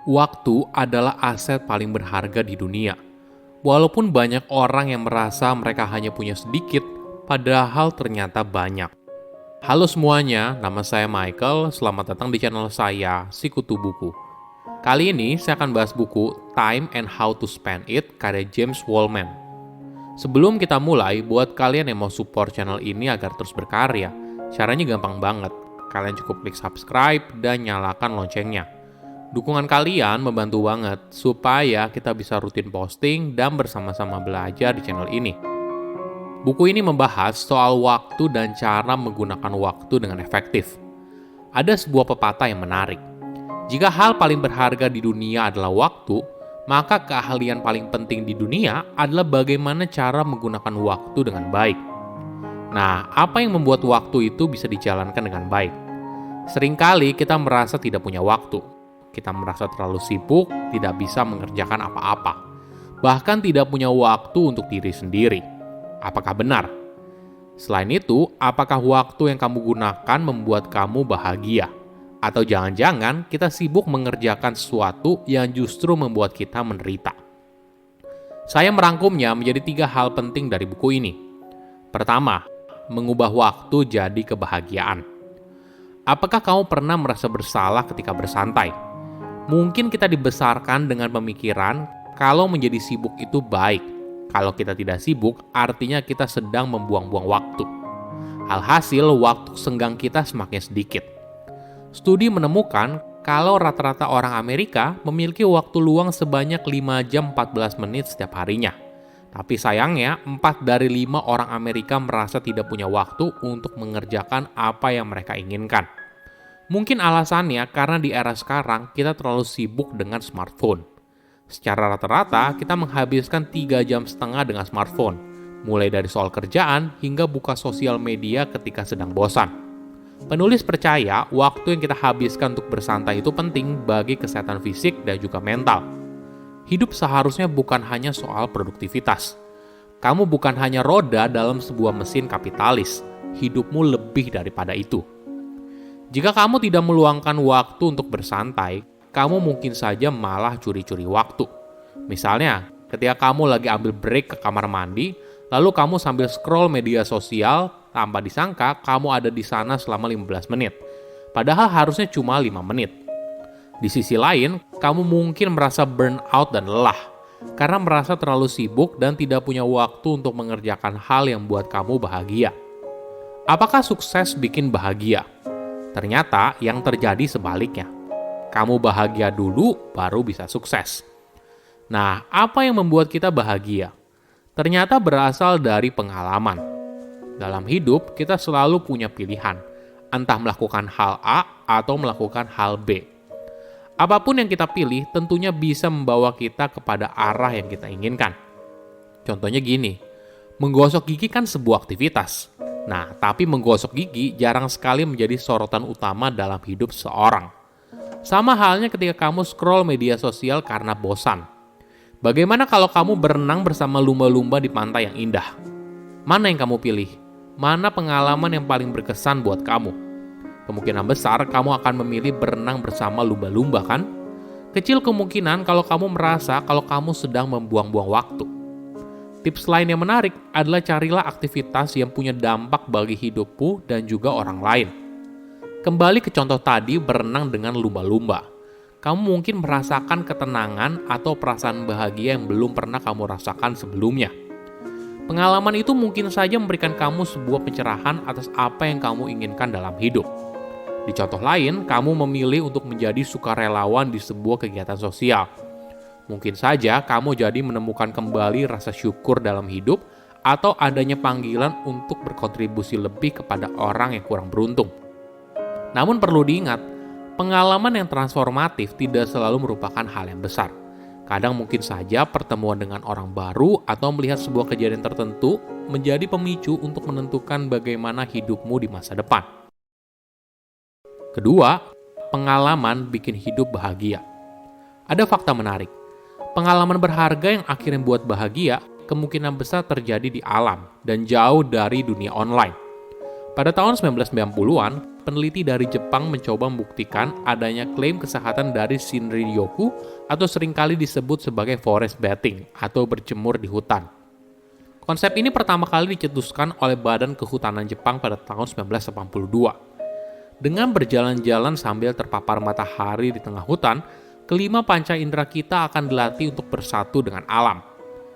Waktu adalah aset paling berharga di dunia. Walaupun banyak orang yang merasa mereka hanya punya sedikit, padahal ternyata banyak. Halo semuanya, nama saya Michael. Selamat datang di channel saya, Sikutu Buku. Kali ini saya akan bahas buku Time and How to Spend It karya James Woolman. Sebelum kita mulai, buat kalian yang mau support channel ini agar terus berkarya, caranya gampang banget. Kalian cukup klik subscribe dan nyalakan loncengnya. Dukungan kalian membantu banget supaya kita bisa rutin posting dan bersama-sama belajar di channel ini. Buku ini membahas soal waktu dan cara menggunakan waktu dengan efektif. Ada sebuah pepatah yang menarik. Jika hal paling berharga di dunia adalah waktu, maka keahlian paling penting di dunia adalah bagaimana cara menggunakan waktu dengan baik. Nah, apa yang membuat waktu itu bisa dijalankan dengan baik? Seringkali kita merasa tidak punya waktu. Kita merasa terlalu sibuk, tidak bisa mengerjakan apa-apa. Bahkan tidak punya waktu untuk diri sendiri. Apakah benar? Selain itu, apakah waktu yang kamu gunakan membuat kamu bahagia? Atau jangan-jangan kita sibuk mengerjakan sesuatu yang justru membuat kita menderita? Saya merangkumnya menjadi 3 hal penting dari buku ini. Pertama, mengubah waktu jadi kebahagiaan. Apakah kamu pernah merasa bersalah ketika bersantai? Mungkin kita dibesarkan dengan pemikiran kalau menjadi sibuk itu baik. Kalau kita tidak sibuk, artinya kita sedang membuang-buang waktu. Alhasil, waktu senggang kita semakin sedikit. Studi menemukan kalau rata-rata orang Amerika memiliki waktu luang sebanyak 5 jam 14 menit setiap harinya. Tapi sayangnya, 4 dari 5 orang Amerika merasa tidak punya waktu untuk mengerjakan apa yang mereka inginkan. Mungkin alasannya karena di era sekarang kita terlalu sibuk dengan smartphone. Secara rata-rata kita menghabiskan 3,5 jam dengan smartphone, mulai dari soal kerjaan hingga buka sosial media ketika sedang bosan. Penulis percaya waktu yang kita habiskan untuk bersantai itu penting bagi kesehatan fisik dan juga mental. Hidup seharusnya bukan hanya soal produktivitas. Kamu bukan hanya roda dalam sebuah mesin kapitalis, hidupmu lebih daripada itu. Jika kamu tidak meluangkan waktu untuk bersantai, kamu mungkin saja malah curi-curi waktu. Misalnya, ketika kamu lagi ambil break ke kamar mandi, lalu kamu sambil scroll media sosial, tanpa disangka kamu ada di sana selama 15 menit. Padahal harusnya cuma 5 menit. Di sisi lain, kamu mungkin merasa burnout dan lelah, karena merasa terlalu sibuk dan tidak punya waktu untuk mengerjakan hal yang membuat kamu bahagia. Apakah sukses bikin bahagia? Ternyata yang terjadi sebaliknya. Kamu bahagia dulu, baru bisa sukses. Nah, apa yang membuat kita bahagia? Ternyata berasal dari pengalaman. Dalam hidup, kita selalu punya pilihan. Entah melakukan hal A atau melakukan hal B. Apapun yang kita pilih, tentunya bisa membawa kita kepada arah yang kita inginkan. Contohnya gini, menggosok gigi kan sebuah aktivitas. Nah, tapi menggosok gigi jarang sekali menjadi sorotan utama dalam hidup seorang. Sama halnya ketika kamu scroll media sosial karena bosan. Bagaimana kalau kamu berenang bersama lumba-lumba di pantai yang indah? Mana yang kamu pilih? Mana pengalaman yang paling berkesan buat kamu? Kemungkinan besar kamu akan memilih berenang bersama lumba-lumba kan? Kecil kemungkinan kalau kamu merasa kalau kamu sedang membuang-buang waktu. Tips lain yang menarik adalah carilah aktivitas yang punya dampak bagi hidupmu dan juga orang lain. Kembali ke contoh tadi berenang dengan lumba-lumba. Kamu mungkin merasakan ketenangan atau perasaan bahagia yang belum pernah kamu rasakan sebelumnya. Pengalaman itu mungkin saja memberikan kamu sebuah pencerahan atas apa yang kamu inginkan dalam hidup. Di contoh lain, kamu memilih untuk menjadi sukarelawan di sebuah kegiatan sosial. Mungkin saja kamu jadi menemukan kembali rasa syukur dalam hidup atau adanya panggilan untuk berkontribusi lebih kepada orang yang kurang beruntung. Namun perlu diingat, pengalaman yang transformatif tidak selalu merupakan hal yang besar. Kadang mungkin saja pertemuan dengan orang baru atau melihat sebuah kejadian tertentu menjadi pemicu untuk menentukan bagaimana hidupmu di masa depan. Kedua, pengalaman bikin hidup bahagia. Ada fakta menarik. Pengalaman berharga yang akhirnya membuat bahagia kemungkinan besar terjadi di alam dan jauh dari dunia online. Pada tahun 1990-an, peneliti dari Jepang mencoba membuktikan adanya klaim kesehatan dari Shinrin-yoku atau seringkali disebut sebagai forest bathing atau berjemur di hutan. Konsep ini pertama kali dicetuskan oleh Badan Kehutanan Jepang pada tahun 1982. Dengan berjalan-jalan sambil terpapar matahari di tengah hutan, kelima panca indera kita akan dilatih untuk bersatu dengan alam.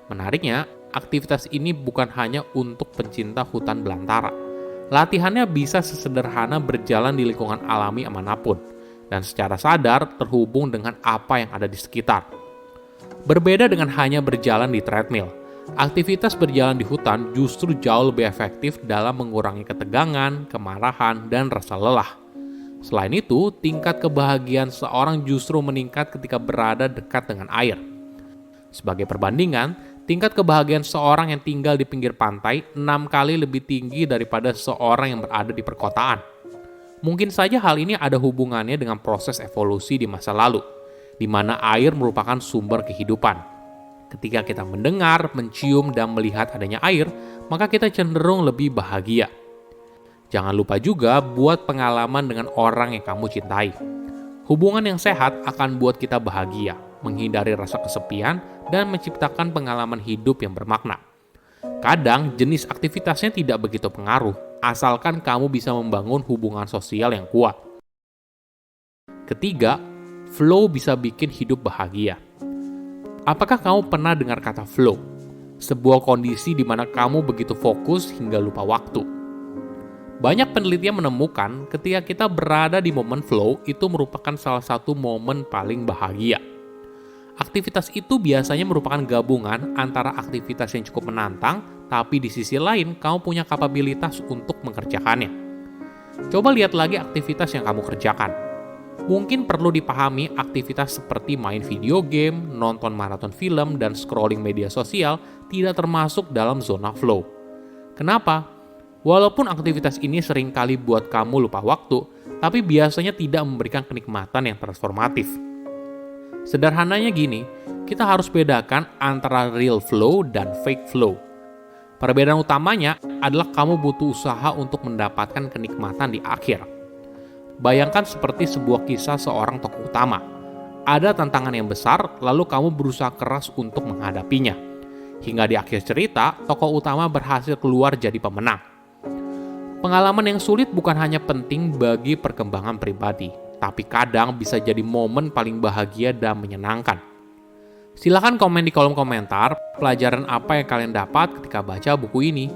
Menariknya, aktivitas ini bukan hanya untuk pencinta hutan belantara. Latihannya bisa sesederhana berjalan di lingkungan alami manapun, dan secara sadar terhubung dengan apa yang ada di sekitar. Berbeda dengan hanya berjalan di treadmill, aktivitas berjalan di hutan justru jauh lebih efektif dalam mengurangi ketegangan, kemarahan, dan rasa lelah. Selain itu, tingkat kebahagiaan seorang justru meningkat ketika berada dekat dengan air. Sebagai perbandingan, tingkat kebahagiaan seorang yang tinggal di pinggir pantai 6 kali lebih tinggi daripada seorang yang berada di perkotaan. Mungkin saja hal ini ada hubungannya dengan proses evolusi di masa lalu, di mana air merupakan sumber kehidupan. Ketika kita mendengar, mencium, dan melihat adanya air, maka kita cenderung lebih bahagia. Jangan lupa juga buat pengalaman dengan orang yang kamu cintai. Hubungan yang sehat akan buat kita bahagia, menghindari rasa kesepian, dan menciptakan pengalaman hidup yang bermakna. Kadang, jenis aktivitasnya tidak begitu pengaruh, asalkan kamu bisa membangun hubungan sosial yang kuat. Ketiga, flow bisa bikin hidup bahagia. Apakah kamu pernah dengar kata flow? Sebuah kondisi di mana kamu begitu fokus hingga lupa waktu. Banyak penelitian menemukan ketika kita berada di momen flow itu merupakan salah satu momen paling bahagia. Aktivitas itu biasanya merupakan gabungan antara aktivitas yang cukup menantang, tapi di sisi lain kamu punya kapabilitas untuk mengerjakannya. Coba lihat lagi aktivitas yang kamu kerjakan. Mungkin perlu dipahami aktivitas seperti main video game, nonton maraton film, dan scrolling media sosial tidak termasuk dalam zona flow. Kenapa? Walaupun aktivitas ini seringkali buat kamu lupa waktu, tapi biasanya tidak memberikan kenikmatan yang transformatif. Sederhananya gini, kita harus bedakan antara real flow dan fake flow. Perbedaan utamanya adalah kamu butuh usaha untuk mendapatkan kenikmatan di akhir. Bayangkan seperti sebuah kisah seorang tokoh utama. Ada tantangan yang besar, lalu kamu berusaha keras untuk menghadapinya. Hingga di akhir cerita, tokoh utama berhasil keluar jadi pemenang. Pengalaman yang sulit bukan hanya penting bagi perkembangan pribadi, tapi kadang bisa jadi momen paling bahagia dan menyenangkan. Silahkan komen di kolom komentar pelajaran apa yang kalian dapat ketika baca buku ini.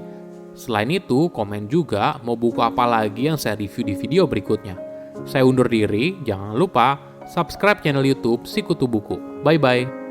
Selain itu, komen juga mau buku apa lagi yang saya review di video berikutnya. Saya undur diri, jangan lupa subscribe channel YouTube Sikutu Buku. Bye-bye.